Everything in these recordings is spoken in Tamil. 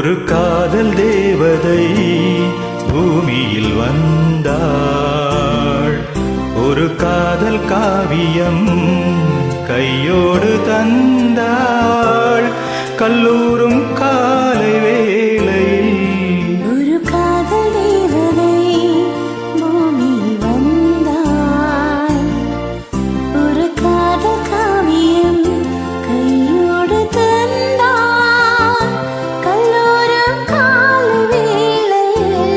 ஒரு காதல் தேவதை பூமியில் வந்தாள். ஒரு காதல் காவியம் கையோடு தந்தாள். கல்லூரும் காலை வேளையில் ஒரு காதல் தேவதை பூமியில் வந்தாள். ஒரு காதல் காவியம் கையோடு தந்தாள். கல்லூரும் காலை வேளையில்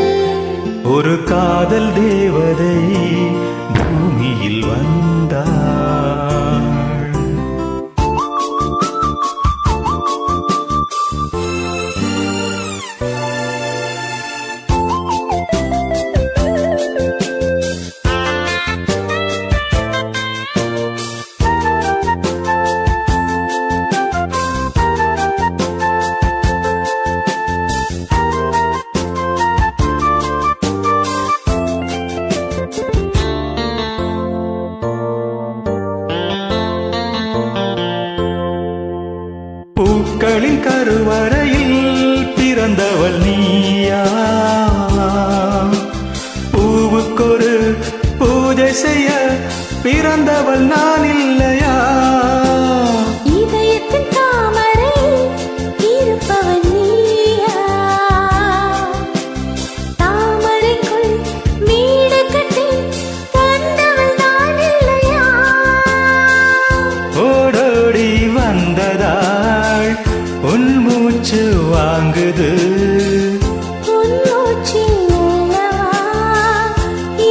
ஒரு காதல் தேவதை பூமியில் வந்தாள். பூக்களின் கருவறையில் பிறந்தவள் நீயா? பூவுக்கொரு பூஜை செய்ய பிறந்தவள் நான் இல்லையா? இதயத்தின் தாமரையில் இருப்பவள் நீயா? தாமரைக்குள் வீடு கட்டி தந்தவள் நான் இல்லையா? ஓடோடி வந்ததாள் உன் மூச்சு வாங்குது. உன் மூச்சில் உள்ளவா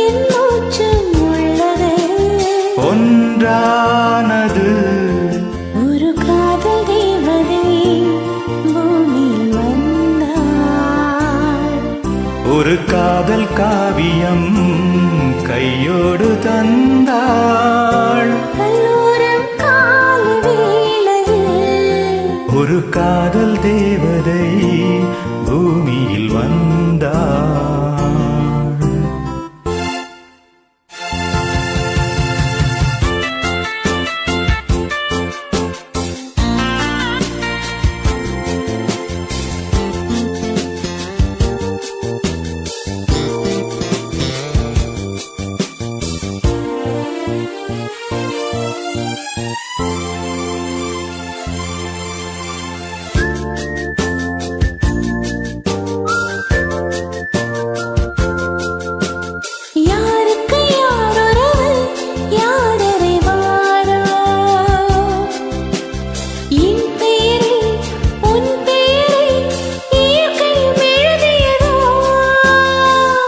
என் மூச்சும் உள்ளது. ஒன்றானது ஒரு காதல் தேவதை பூமியில் வந்தாள். ஒரு காதல் காவியம் கையோடு தந்தாள். கல்லூரும் காலை வேளையில் ஒரு காதல் தேவதை பூமியில் வந்தாள். யாருக்கு யாரொருவர் யாரறிவாரோ? என் பெயரில் உன் பெயரை இயற்கையும் எழுதியதோ?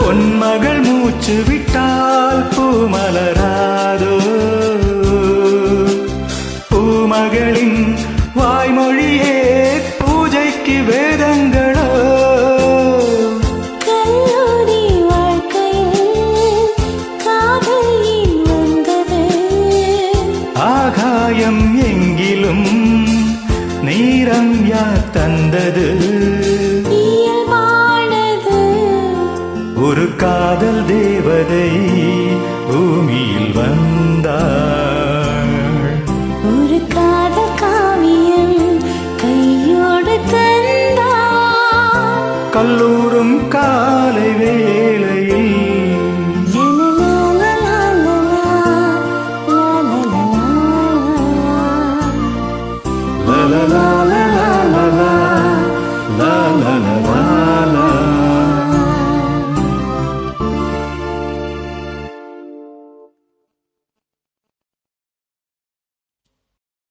பொன்மகள் மூச்சு விட்டால் பூமலராதோ? பூமகளின் வாய்மொழியே பூஜைக்கு வேதங்களோ? கல்லூரி வாழ்க்கையில் காதல் ஏன் வந்தது? ஆகாயம் எங்கிலும் நீரம் யார் தந்தது? இயல்பானது ஒரு காதல் தேவதை பூமியில் வந்தாள். ஒரு காதல் காவியம் கையோடு தந்தாள். கல்லூரும் காலை வேளை